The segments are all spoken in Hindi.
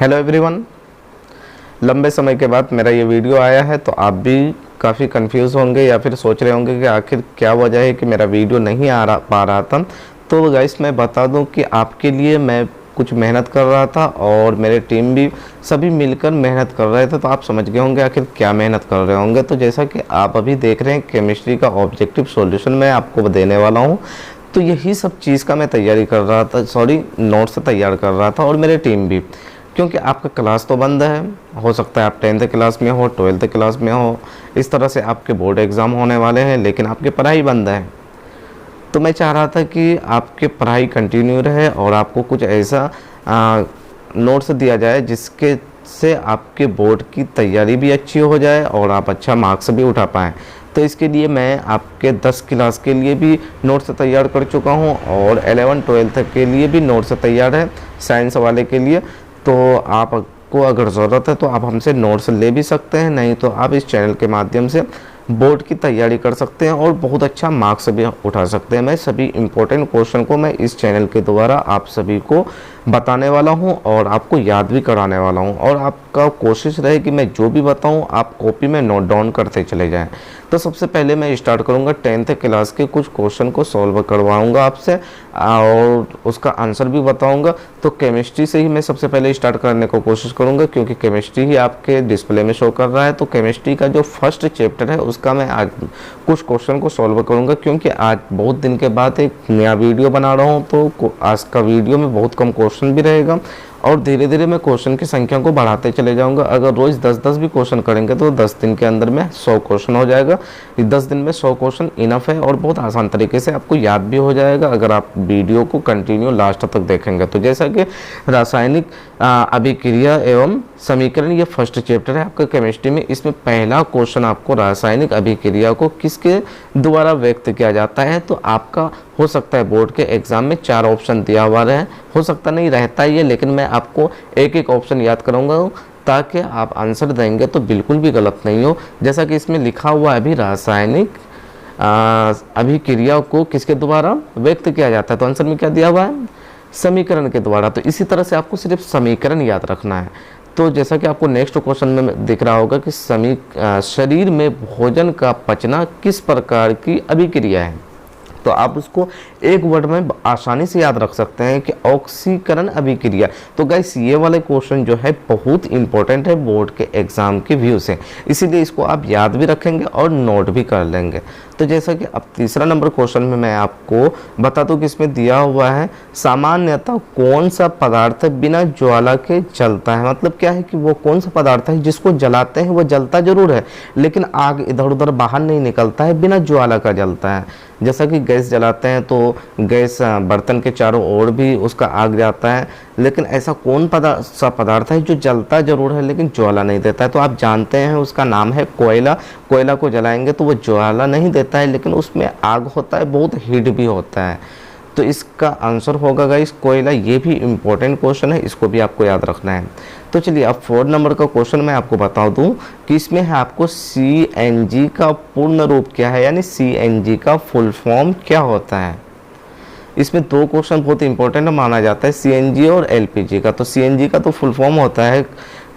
हेलो एवरीवन, लंबे समय के बाद मेरा ये वीडियो आया है तो आप भी काफ़ी कंफ्यूज होंगे या फिर सोच रहे होंगे कि आखिर क्या वजह है कि मेरा वीडियो नहीं पा रहा था। तो गाइस मैं बता दूं कि आपके लिए मैं कुछ मेहनत कर रहा था और मेरे टीम भी सभी मिलकर मेहनत कर रहे थे। तो आप समझ गए होंगे आखिर क्या मेहनत कर रहे होंगे। तो जैसा कि आप अभी देख रहे हैं केमिस्ट्री का ऑब्जेक्टिव सॉल्यूशन मैं आपको देने वाला हूँ। तो यही सब चीज़ का मैं तैयारी कर रहा था, नोट्स तैयार कर रहा था और मेरे टीम भी, क्योंकि आपका क्लास तो बंद है। हो सकता है आप 10th क्लास में हो, 12th क्लास में हो, इस तरह से आपके बोर्ड एग्ज़ाम होने वाले हैं लेकिन आपकी पढ़ाई बंद है। तो मैं चाह रहा था कि आपकी पढ़ाई कंटिन्यू रहे और आपको कुछ ऐसा नोट्स दिया जाए जिसके से आपके बोर्ड की तैयारी भी अच्छी हो जाए और आप अच्छा मार्क्स भी उठा पाएँ। तो इसके लिए मैं आपके 10 क्लास के लिए भी नोट्स तैयार कर चुका हूँ और 11-12 के लिए भी नोट्स तैयार है, साइंस वाले के लिए। तो आपको अगर ज़रूरत है तो आप हमसे नोट्स ले भी सकते हैं, नहीं तो आप इस चैनल के माध्यम से बोर्ड की तैयारी कर सकते हैं और बहुत अच्छा मार्क्स भी उठा सकते हैं। मैं सभी इम्पोर्टेंट क्वेश्चन को मैं इस चैनल के द्वारा आप सभी को बताने वाला हूं और आपको याद भी कराने वाला हूं और आपका कोशिश रहे कि मैं जो भी बताऊं आप कॉपी में नोट डाउन करते चले जाएं। तो सबसे पहले मैं स्टार्ट करूंगा 10th क्लास के कुछ क्वेश्चन को सॉल्व करवाऊंगा आपसे और उसका आंसर भी बताऊंगा। तो केमिस्ट्री से ही मैं सबसे पहले स्टार्ट करने को कोशिश करूंगा क्योंकि केमिस्ट्री ही आपके डिस्प्ले में शो कर रहा है। तो केमिस्ट्री का जो फर्स्ट चैप्टर है उसका मैं आज कुछ क्वेश्चन को सॉल्व करूंगा, क्योंकि आज बहुत दिन के बाद एक नया वीडियो बना रहा हूँ। तो आज का वीडियो में बहुत कम क्वेश्चन भी रहेगा और धीरे धीरे मैं क्वेश्चन की संख्या को बढ़ाते चले जाऊंगा। अगर रोज़ 10-10 भी क्वेश्चन करेंगे तो 10 दिन के अंदर में 100 क्वेश्चन हो जाएगा। 10 दिन में 100 क्वेश्चन इनफ है और बहुत आसान तरीके से आपको याद भी हो जाएगा अगर आप वीडियो को कंटिन्यू लास्ट तक देखेंगे। तो जैसा कि रासायनिक अभिक्रिया एवं समीकरण ये फर्स्ट चैप्टर है आपका केमिस्ट्री में। इसमें पहला क्वेश्चन आपको रासायनिक अभिक्रिया को किसके द्वारा व्यक्त किया जाता है। तो आपका हो सकता है बोर्ड के एग्जाम में 4 ऑप्शन दिया हुआ रहे, हो सकता नहीं रहता ही है, लेकिन मैं आपको एक एक ऑप्शन याद कराऊंगा ताकि आप आंसर देंगे तो बिल्कुल भी गलत नहीं हो। जैसा कि इसमें लिखा हुआ है अभी रासायनिक अभिक्रिया को किसके द्वारा व्यक्त किया जाता है। तो आंसर में क्या दिया हुआ है, समीकरण के द्वारा। तो इसी तरह से आपको सिर्फ समीकरण याद रखना है। तो जैसा कि आपको नेक्स्ट क्वेश्चन में दिख रहा होगा कि शरीर में भोजन का पचना किस प्रकार की अभिक्रिया है। तो आप उसको एक वर्ड में आसानी से याद रख सकते हैं कि ऑक्सीकरण अभिक्रिया। तो गाइस ये वाले क्वेश्चन जो है बहुत इंपॉर्टेंट है बोर्ड के एग्जाम के व्यू से, इसीलिए इसको आप याद भी रखेंगे और नोट भी कर लेंगे। तो जैसा कि अब तीसरा नंबर क्वेश्चन में मैं आपको बता दूं कि इसमें दिया हुआ है सामान्यतः कौन सा पदार्थ बिना ज्वाला के जलता है। मतलब क्या है कि वो कौन सा पदार्थ है जिसको जलाते हैं वो जलता जरूर है लेकिन आग इधर उधर बाहर नहीं निकलता है, बिना ज्वाला का जलता है। जैसा कि गैस जलाते हैं तो गैस बर्तन के चारों ओर भी उसका आग जाता है, लेकिन ऐसा कौन सा पदार्थ है जो जलता जरूर है लेकिन ज्वाला नहीं देता है। तो आप जानते हैं उसका नाम है कोयला। कोयला को जलाएंगे तो वो ज्वाला नहीं देता है लेकिन उसमें आग होता है, बहुत हीट भी होता है। तो इसका आंसर होगा गाइस कोयला। ये भी इम्पोर्टेंट क्वेश्चन है, इसको भी आपको याद रखना है। तो चलिए अब 4 नंबर का क्वेश्चन मैं आपको बता दूं कि इसमें है आपको CNG का पूर्ण रूप क्या है, यानी CNG का फुल फॉर्म क्या होता है। इसमें 2 क्वेश्चन बहुत इंपॉर्टेंट माना जाता है, CNG और LPG का। तो CNG का तो फुल फॉर्म होता है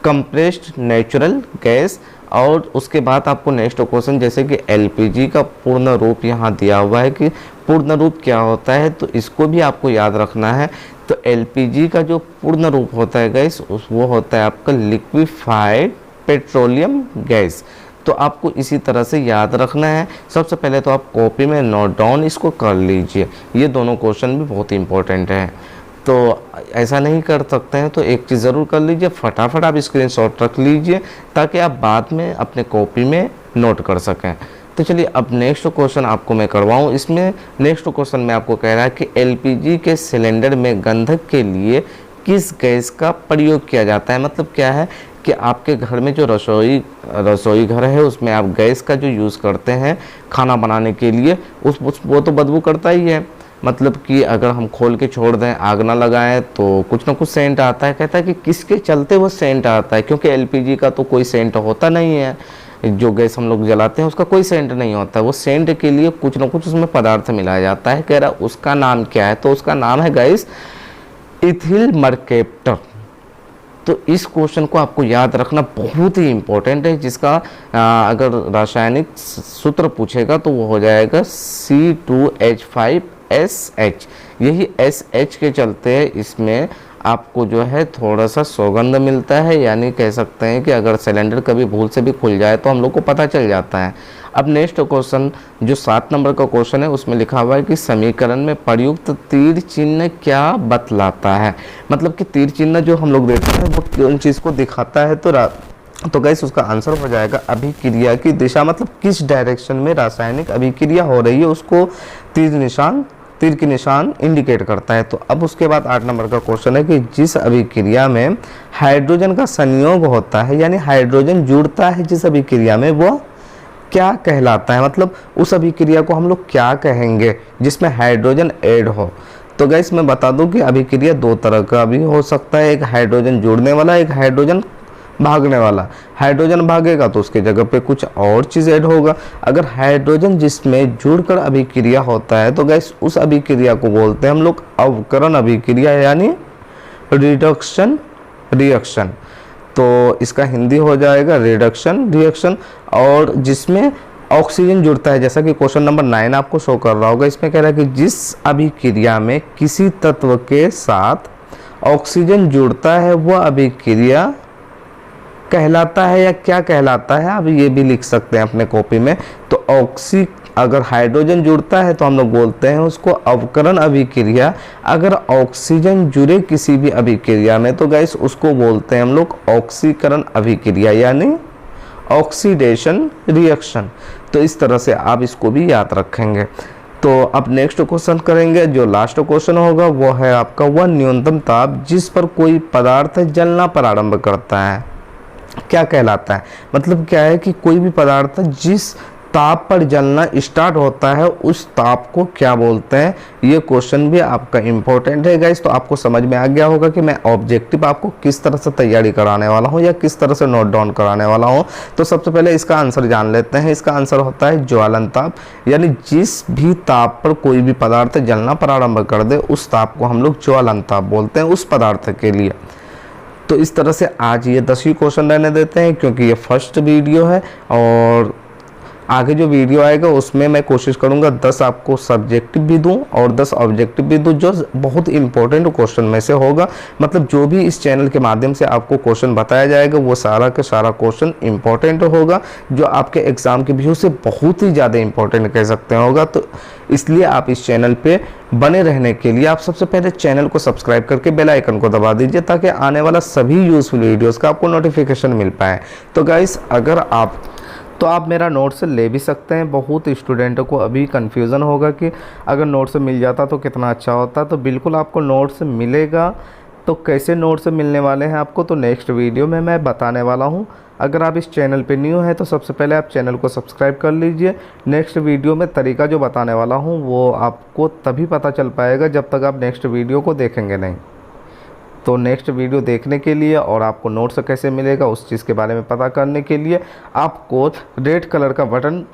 कंप्रेस्ड नेचुरल गैस, और उसके बाद आपको नेक्स्ट क्वेश्चन जैसे कि LPG का पूर्ण रूप यहाँ दिया हुआ है कि पूर्ण रूप क्या होता है, तो इसको भी आपको याद रखना है। तो LPG का जो पूर्ण रूप होता है गैस वो होता है आपका लिक्विफाइड पेट्रोलियम गैस। तो आपको इसी तरह से याद रखना है। सबसे पहले तो आप कॉपी में नोट डाउन इसको कर लीजिए, ये दोनों क्वेश्चन भी बहुत इंपॉर्टेंट हैं। तो ऐसा नहीं कर सकते हैं तो एक चीज़ ज़रूर कर लीजिए, फटाफट आप स्क्रीनशॉट रख लीजिए ताकि आप बाद में अपने कॉपी में नोट कर सकें। तो चलिए अब नेक्स्ट क्वेश्चन आपको मैं करवाऊँ। इसमें नेक्स्ट क्वेश्चन में आपको कह रहा है कि LPG के सिलेंडर में गंधक के लिए किस गैस का प्रयोग किया जाता है। मतलब क्या है कि आपके घर में जो रसोई घर है उसमें आप गैस का जो यूज़ करते हैं खाना बनाने के लिए वो तो बदबू करता ही है। मतलब कि अगर हम खोल के छोड़ दें, आग ना लगाएं तो कुछ ना कुछ सेंट आता है। कहता है कि किसके चलते वो सेंट आता है, क्योंकि LPG का तो कोई सेंट होता नहीं है, जो गैस हम लोग जलाते हैं उसका कोई सेंट नहीं होता। वो सेंट के लिए कुछ ना कुछ उसमें पदार्थ मिलाया जाता है। कह रहा उसका नाम क्या है, तो उसका नाम है गैस इथिल मर्केप्टर। तो इस क्वेश्चन को आपको याद रखना बहुत ही इम्पोर्टेंट है, जिसका अगर रासायनिक सूत्र पूछेगा तो वो हो जाएगा C2H5SH। यही SH के चलते इसमें आपको जो है थोड़ा सा सौगंध मिलता है, यानी कह सकते हैं कि अगर सिलेंडर कभी भूल से भी खुल जाए तो हम लोग को पता चल जाता है। अब नेक्स्ट क्वेश्चन जो 7 नंबर का क्वेश्चन है उसमें लिखा हुआ है कि समीकरण में प्रयुक्त तीर चिन्ह क्या बतलाता है। मतलब कि तीर चिन्ह जो हम लोग देते हैं वो उन चीज़ को दिखाता है। तो गाइस उसका आंसर हो जाएगा अभिक्रिया की दिशा, मतलब किस डायरेक्शन में रासायनिक अभिक्रिया हो रही है उसको तीर की निशान इंडिकेट करता है। तो अब उसके बाद 8 नंबर का क्वेश्चन है कि जिस अभिक्रिया में हाइड्रोजन का संयोग होता है, यानी हाइड्रोजन जुड़ता है जिस अभिक्रिया में, वो क्या कहलाता है। मतलब उस अभिक्रिया को हम लोग क्या कहेंगे जिसमें हाइड्रोजन ऐड हो। तो गाइस मैं बता दूं कि अभिक्रिया 2 तरह का भी हो सकता है, एक हाइड्रोजन जुड़ने वाला, एक हाइड्रोजन भागने वाला। हाइड्रोजन भागेगा तो उसके जगह पे कुछ और चीज़ ऐड होगा। अगर हाइड्रोजन जिसमें जुड़कर अभिक्रिया होता है तो गैस उस अभिक्रिया को बोलते हैं हम लोग अवकरण अभिक्रिया, यानी रिडक्शन रिएक्शन। तो इसका हिंदी हो जाएगा रिडक्शन रिएक्शन। और जिसमें ऑक्सीजन जुड़ता है, जैसा कि क्वेश्चन नंबर 9 आपको शो कर रहा होगा, इसमें कह रहा है कि जिस अभिक्रिया में किसी तत्व के साथ ऑक्सीजन जुड़ता है वह अभिक्रिया कहलाता है या क्या कहलाता है। अब ये भी लिख सकते हैं अपने कॉपी में। तो अगर हाइड्रोजन जुड़ता है तो हम लोग बोलते हैं उसको अवकरण अभिक्रिया। अगर ऑक्सीजन जुड़े किसी भी अभिक्रिया में तो गाइस उसको बोलते हैं हम लोग ऑक्सीकरण अभिक्रिया, यानी ऑक्सीडेशन रिएक्शन। तो इस तरह से आप इसको भी याद रखेंगे। तो अब नेक्स्ट क्वेश्चन करेंगे। जो लास्ट क्वेश्चन होगा वो है आपका वह न्यूनतम ताप जिस पर कोई पदार्थ जलना प्रारंभ करता है क्या कहलाता है। मतलब क्या है कि कोई भी पदार्थ जिस ताप पर जलना स्टार्ट होता है उस ताप को क्या बोलते हैं। ये क्वेश्चन भी आपका इम्पोर्टेंट है गाइस। तो आपको समझ में आ गया होगा कि मैं ऑब्जेक्टिव आपको किस तरह से तैयारी कराने वाला हूँ या किस तरह से नोट डाउन कराने वाला हूँ। तो सबसे पहले इसका आंसर जान लेते हैं। इसका आंसर होता है ज्वलन ताप, यानी जिस भी ताप पर कोई भी पदार्थ जलना प्रारंभ कर दे उस ताप को हम लोग ज्वलन ताप बोलते हैं उस पदार्थ के लिए। तो इस तरह से आज ये 10 ही क्वेश्चन रहने देते हैं, क्योंकि ये फर्स्ट वीडियो है और आगे जो वीडियो आएगा उसमें मैं कोशिश करूंगा 10 आपको सब्जेक्टिव भी दूं और 10 ऑब्जेक्टिव भी दूं, जो बहुत इंपॉर्टेंट क्वेश्चन में से होगा। मतलब जो भी इस चैनल के माध्यम से आपको क्वेश्चन बताया जाएगा वो सारा का सारा क्वेश्चन इंपॉर्टेंट होगा, जो आपके एग्जाम के व्यू से बहुत ही ज़्यादा इंपॉर्टेंट कह सकते होगा। तो इसलिए आप इस चैनल पे बने रहने के लिए आप सबसे पहले चैनल को सब्सक्राइब करके बेल आइकन को दबा दीजिए, ताकि आने वाला सभी यूजफुल वीडियोस का आपको नोटिफिकेशन मिल पाए। तो गाइस अगर आप मेरा नोट्स ले भी सकते हैं। बहुत स्टूडेंटों को अभी कन्फ्यूज़न होगा कि अगर नोट्स मिल जाता तो कितना अच्छा होता। तो बिल्कुल आपको नोट्स मिलेगा। तो कैसे नोट्स मिलने वाले हैं आपको, तो नेक्स्ट वीडियो में मैं बताने वाला हूं। अगर आप इस चैनल पे न्यू हैं तो सबसे पहले आप चैनल को सब्सक्राइब कर लीजिए। नेक्स्ट वीडियो में तरीका जो बताने वाला हूं वो आपको तभी पता चल पाएगा जब तक आप नेक्स्ट वीडियो को देखेंगे नहीं। तो नेक्स्ट वीडियो देखने के लिए और आपको नोट्स कैसे मिलेगा उस चीज़ के बारे में पता करने के लिए आपको रेड कलर का बटन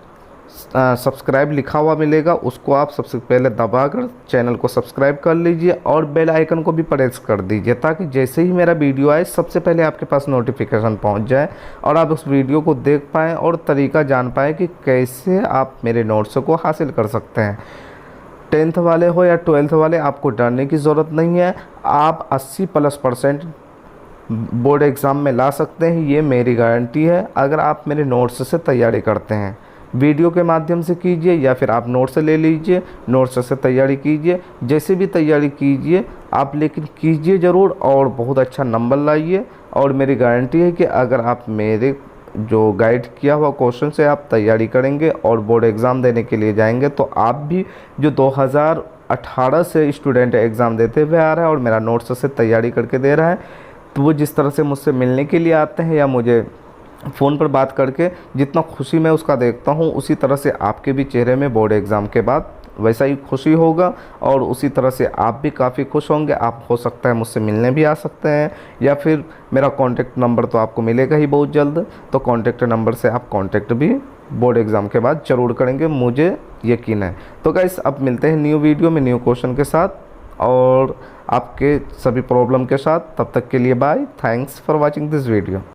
सब्सक्राइब लिखा हुआ मिलेगा, उसको आप सबसे पहले दबाकर चैनल को सब्सक्राइब कर लीजिए और बेल आइकन को भी प्रेस कर दीजिए, ताकि जैसे ही मेरा वीडियो आए सबसे पहले आपके पास नोटिफिकेशन पहुंच जाए और आप उस वीडियो को देख पाएँ और तरीका जान पाएँ कि कैसे आप मेरे नोट्स को हासिल कर सकते हैं। 10th वाले हो या 12th वाले, आपको डरने की ज़रूरत नहीं है। आप 80+% बोर्ड एग्ज़ाम में ला सकते हैं, ये मेरी गारंटी है। अगर आप मेरे नोट्स से तैयारी करते हैं, वीडियो के माध्यम से कीजिए या फिर आप नोट्स ले लीजिए, नोट्स से तैयारी कीजिए, जैसे भी तैयारी कीजिए आप, लेकिन कीजिए ज़रूर और बहुत अच्छा नंबर लाइए। और मेरी गारंटी है कि अगर आप मेरे जो गाइड किया हुआ क्वेश्चन से आप तैयारी करेंगे और बोर्ड एग्ज़ाम देने के लिए जाएंगे तो आप भी जो 2018 से स्टूडेंट एग्ज़ाम देते हुए आ रहा है और मेरा नोट्स से तैयारी करके दे रहा है, तो वो जिस तरह से मुझसे मिलने के लिए आते हैं या मुझे फ़ोन पर बात करके जितना खुशी मैं उसका देखता हूँ, उसी तरह से आपके भी चेहरे में बोर्ड एग्ज़ाम के बाद वैसा ही खुशी होगा और उसी तरह से आप भी काफ़ी खुश होंगे। आप हो सकता है मुझसे मिलने भी आ सकते हैं या फिर मेरा कॉन्टैक्ट नंबर तो आपको मिलेगा ही बहुत जल्द, तो कॉन्टैक्ट नंबर से आप कॉन्टैक्ट भी बोर्ड एग्ज़ाम के बाद ज़रूर करेंगे, मुझे यकीन है। तो गाइस अब मिलते हैं न्यू वीडियो में न्यू क्वेश्चन के साथ। और आपके सभी प्रॉब्लम के साथ। तब तक के लिए bye, thanks for watching this video.